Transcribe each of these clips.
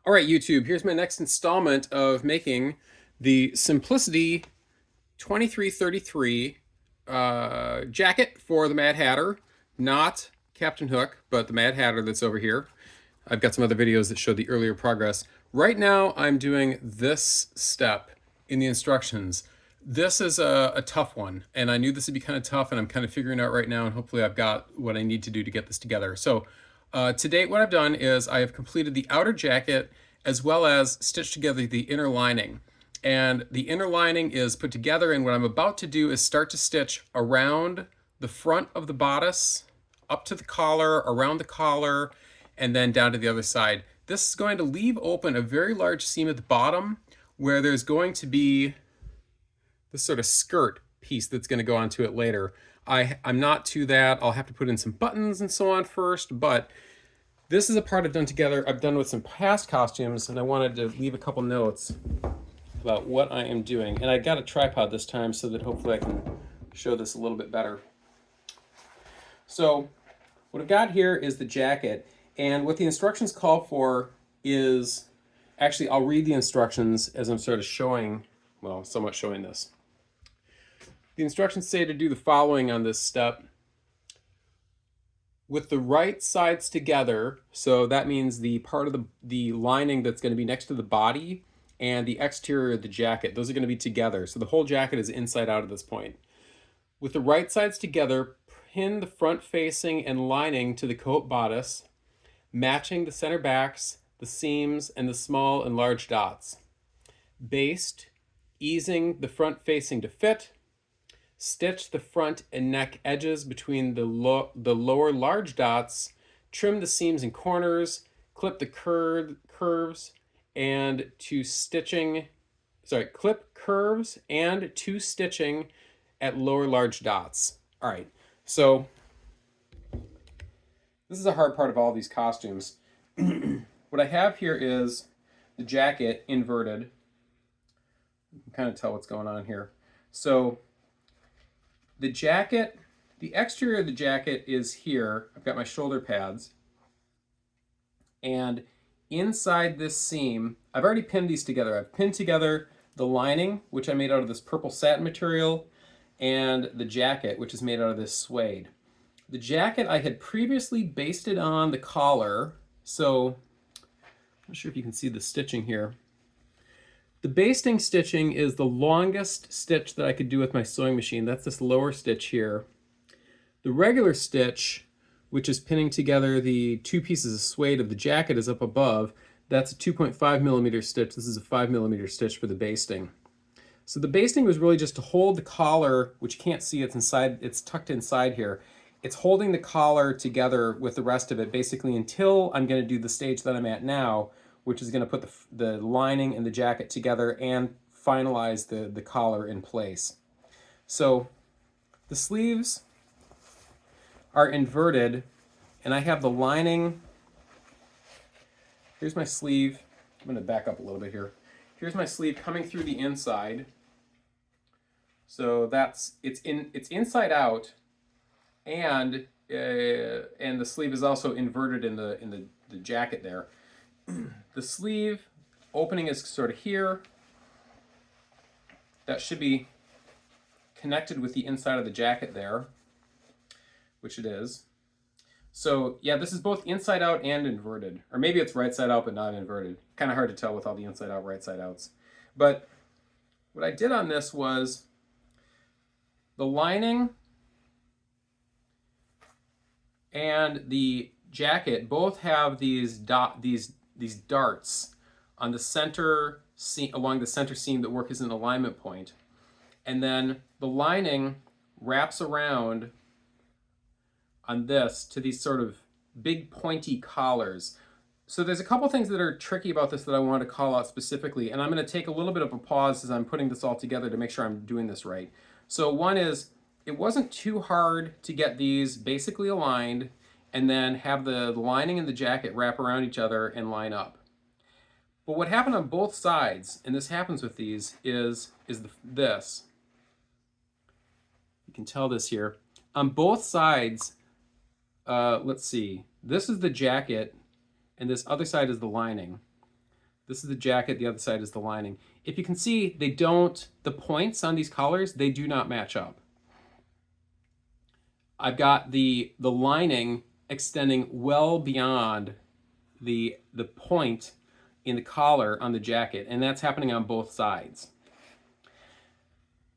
All right, YouTube, here's my next installment of making the Simplicity 2333 jacket for the Mad Hatter. Not Captain Hook, but the Mad Hatter that's over here. I've got some other videos that show the earlier progress. Right now, I'm doing this step in the instructions. This is a tough one, and I knew this would be kind of tough, and I'm kind of figuring it out right now, and hopefully I've got what I need to do to get this together. So to date, what I've done is I have completed the outer jacket as well as stitched together the inner lining. And the inner lining is put together, and what I'm about to do is start to stitch around the front of the bodice, up to the collar, around the collar, and then down to the other side. This is going to leave open a very large seam at the bottom where there's going to be this sort of skirt piece that's going to go onto it later. I'm not to that. I'll have to put in some buttons and so on first, but this is a part I've done with some past costumes, and I wanted to leave a couple notes about what I am doing. And I got a tripod this time so that hopefully I can show this a little bit better. So what I've got here is the jacket, and what the instructions call for is, actually I'll read the instructions as I'm sort of showing, well, somewhat showing this. The instructions say to do the following on this step. With the right sides together, so that means the part of the lining that's going to be next to the body and the exterior of the jacket, those are going to be together. So the whole jacket is inside out at this point. With the right sides together, pin the front facing and lining to the coat bodice, matching the center backs, the seams, and the small and large dots. Baste, easing the front facing to fit. Stitch the front and neck edges between the lower large dots, trim the seams and corners, clip the curves and to stitching, clip curves and to stitching at lower large dots. All right, so this is a hard part of all these costumes. What I have here is the jacket inverted. You can kind of tell what's going on here. So the jacket, the exterior of the jacket is here. I've got my shoulder pads. And inside this seam, I've already pinned these together. I've pinned together the lining, which I made out of this purple satin material, and the jacket, which is made out of this suede. The jacket I had previously basted on the collar, so I'm not sure if you can see the stitching here. The basting stitching is the longest stitch that I could do with my sewing machine. That's this lower stitch here. The regular stitch, which is pinning together the two pieces of suede of the jacket, is up above. That's a 2.5 millimeter stitch. This is a 5 millimeter stitch for the basting. So the basting was really just to hold the collar, which you can't see, it's tucked inside here. It's holding the collar together with the rest of it, basically until I'm going to do the stage that I'm at now, which is going to put the lining and the jacket together and finalize the collar in place. So the sleeves are inverted, and I have the lining. Here's my sleeve. I'm going to back up a little bit here. Here's my sleeve coming through the inside. So it's inside out, and the sleeve is also inverted in the jacket there. The sleeve opening is sort of here. That should be connected with the inside of the jacket there, which it is. So yeah, this is both inside out and inverted. Or maybe it's right side out but not inverted. Kind of hard to tell with all the inside out, right side outs. But what I did on this was the lining and the jacket both have these darts on the center seam, along the center seam, that work as an alignment point. And then the lining wraps around on this to these sort of big pointy collars. So there's a couple things that are tricky about this that I want to call out specifically, and I'm going to take a little bit of a pause as I'm putting this all together to make sure I'm doing this right. So one is, it wasn't too hard to get these basically aligned and then have the lining and the jacket wrap around each other and line up. But what happened on both sides, and this happens with these, is this. You can tell this here. On both sides, let's see, this is the jacket and this other side is the lining. This is the jacket, the other side is the lining. If you can see, they don't, the points on these collars, they do not match up. I've got the lining extending well beyond the point in the collar on the jacket, and that's happening on both sides.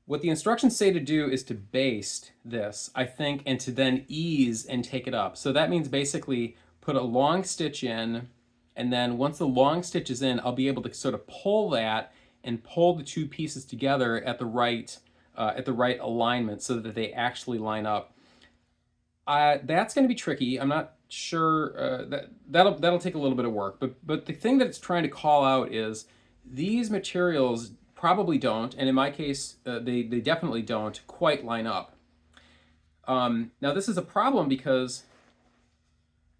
What the instructions say to do is to baste this, I think, and to then ease and take it up. So that means basically put a long stitch in, and then once the long stitch is in, I'll be able to sort of pull that and pull the two pieces together at the right alignment so that they actually line up. That's going to be tricky. I'm not sure that'll take a little bit of work. But the thing that it's trying to call out is these materials probably don't, and in my case, they definitely don't quite line up. Now this is a problem because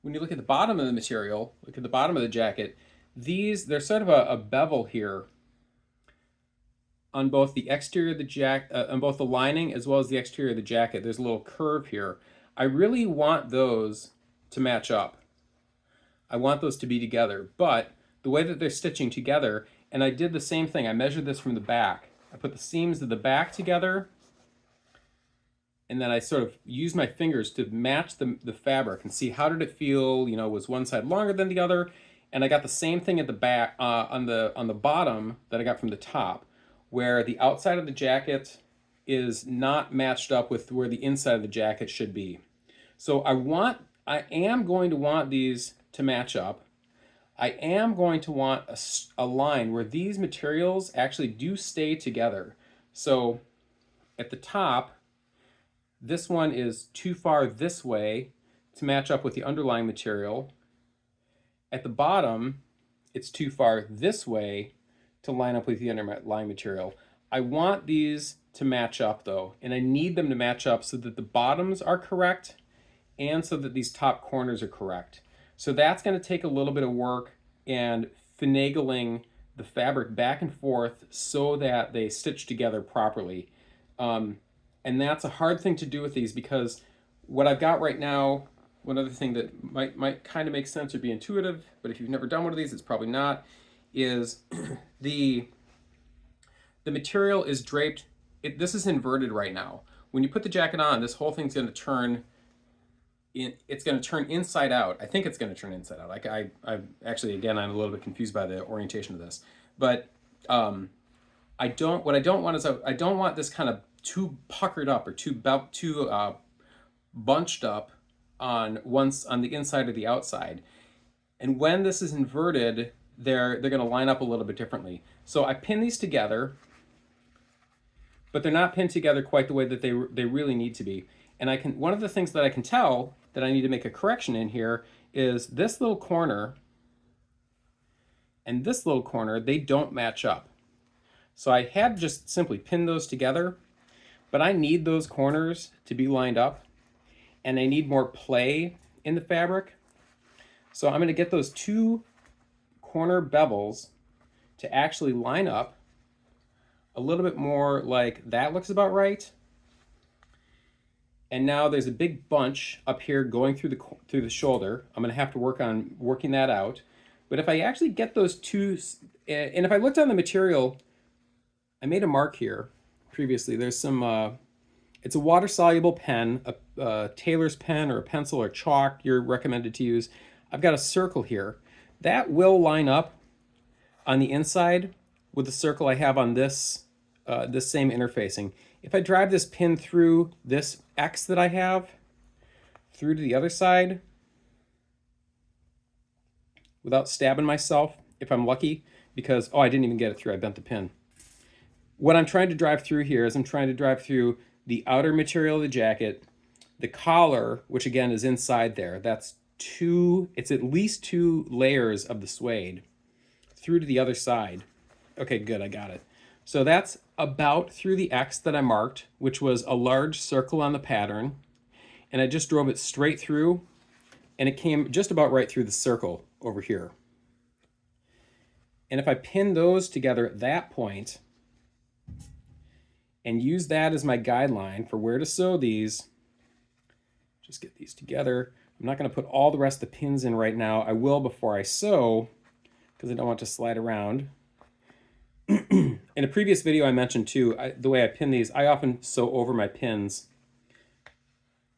when you look at the bottom of the material, look at the bottom of the jacket, there's sort of a bevel here on both the exterior of the jacket, on both the lining as well as the exterior of the jacket. There's a little curve here. I really want those to match up. I want those to be together, but the way that they're stitching together, and I did the same thing. I measured this from the back. I put the seams of the back together, and then I sort of used my fingers to match the fabric and see how did it feel, you know, was one side longer than the other, and I got the same thing at the back, on the bottom that I got from the top, where the outside of the jacket is not matched up with where the inside of the jacket should be. So I am going to want these to match up. I am going to want a line where these materials actually do stay together. So at the top, this one is too far this way to match up with the underlying material. At the bottom, it's too far this way to line up with the underlying material. I want these to match up though, and I need them to match up so that the bottoms are correct and so that these top corners are correct. So that's going to take a little bit of work and finagling the fabric back and forth so that they stitch together properly. And that's a hard thing to do with these because what I've got right now, one other thing that might kind of make sense or be intuitive, but if you've never done one of these, it's probably not, is the material is draped. This is inverted right now. When you put the jacket on, this whole thing's going to turn it's going to turn inside out. I think it's going to turn inside out. Like I actually, again, I'm a little bit confused by the orientation of this, but what I don't want is I don't want this kind of too puckered up or too bunched up on the inside or the outside. And when this is inverted, they're going to line up a little bit differently. So I pin these together, but they're not pinned together quite the way that they really need to be. And one of the things that I can tell that I need to make a correction in here is this little corner and this little corner, they don't match up. So I had just simply pinned those together, but I need those corners to be lined up and I need more play in the fabric. So I'm going to get those two corner bevels to actually line up a little bit more like that looks about right. And now there's a big bunch up here going through the shoulder. I'm going to have to work on working that out. But if I actually get those two, and if I looked on the material, I made a mark here previously. There's some, it's a water-soluble pen, a tailor's pen or a pencil or chalk you're recommended to use. I've got a circle here. That will line up on the inside with the circle I have on this same interfacing. If I drive this pin through this X that I have through to the other side without stabbing myself, if I'm lucky, because, oh, I didn't even get it through, I bent the pin. What I'm trying to drive through here is I'm trying to drive through the outer material of the jacket, the collar, which again is inside there. It's at least 2 layers of the suede through to the other side. Okay, good, I got it. So that's about through the X that I marked, which was a large circle on the pattern. And I just drove it straight through, and it came just about right through the circle over here. And if I pin those together at that point and use that as my guideline for where to sew these, just get these together. I'm not going to put all the rest of the pins in right now. I will before I sew, because I don't want it to slide around. In a previous video I mentioned too, the way I pin these, I often sew over my pins.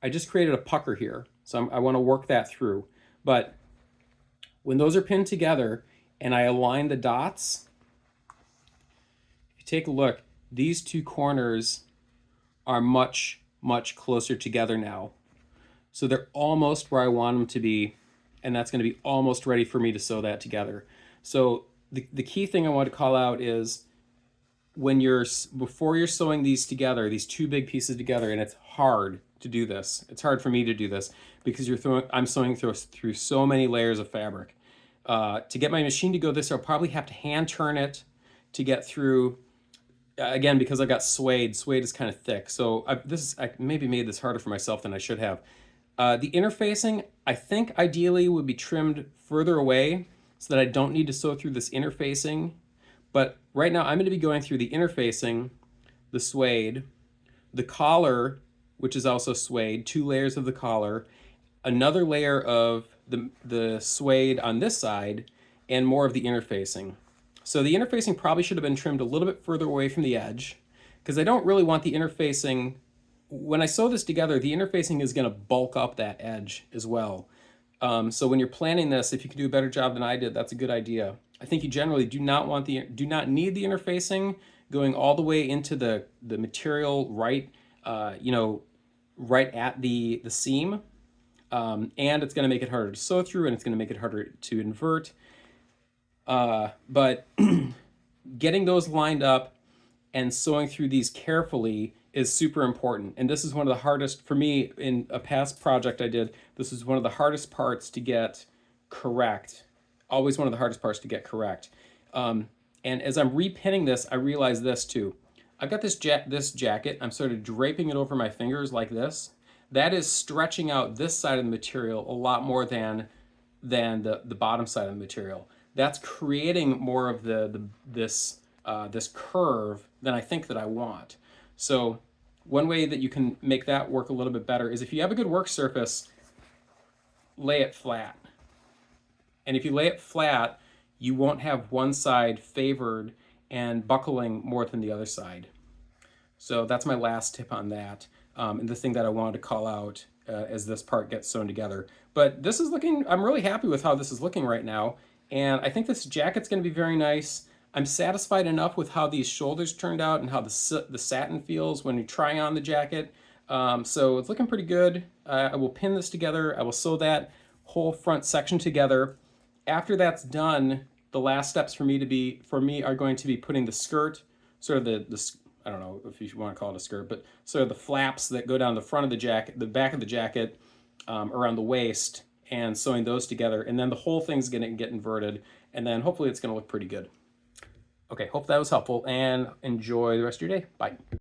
I just created a pucker here, so I want to work that through. But when those are pinned together and I align the dots, if you take a look, these two corners are much, much closer together now. So they're almost where I want them to be, and that's going to be almost ready for me to sew that together. So the key thing I want to call out is before you're sewing these together, these two big pieces together, and it's hard to do this. It's hard for me to do this because I'm sewing through so many layers of fabric. To get my machine to go this, I'll probably have to hand turn it to get through. Again, because I've got suede. Suede is kind of thick, so I maybe made this harder for myself than I should have. The interfacing, I think ideally would be trimmed further away so that I don't need to sew through this interfacing. But right now I'm going to be going through the interfacing, the suede, the collar, which is also suede, 2 layers of the collar, another layer of the suede on this side, and more of the interfacing. So the interfacing probably should have been trimmed a little bit further away from the edge, because I don't really want the interfacing, when I sew this together, the interfacing is going to bulk up that edge as well. So when you're planning this, if you can do a better job than I did, that's a good idea. I think you generally do not need the interfacing going all the way into the material right, right at the seam. And it's going to make it harder to sew through, and it's going to make it harder to invert. But getting those lined up and sewing through these carefully is super important. And this is one of the hardest, for me, in a past project I did, this is one of the hardest parts to get correct. Always one of the hardest parts to get correct. And as I'm repinning this, I realize this too. I've got this jacket, I'm sort of draping it over my fingers like this. That is stretching out this side of the material a lot more than the bottom side of the material. That's creating more of this curve than I think that I want. So one way that you can make that work a little bit better is if you have a good work surface, lay it flat. And if you lay it flat, you won't have one side favored and buckling more than the other side. So that's my last tip on that. And the thing that I wanted to call out as this part gets sewn together. But this is looking, I'm really happy with how this is looking right now. And I think this jacket's going to be very nice. I'm satisfied enough with how these shoulders turned out and how the satin feels when you try on the jacket. So it's looking pretty good. I will pin this together. I will sew that whole front section together. After that's done, the last steps for me are going to be putting the skirt, sort of the I don't know if you want to call it a skirt, but sort of the flaps that go down the front of the jacket, the back of the jacket, around the waist, and sewing those together. And then the whole thing's going to get inverted, and then hopefully it's going to look pretty good. Okay, hope that was helpful, and enjoy the rest of your day. Bye.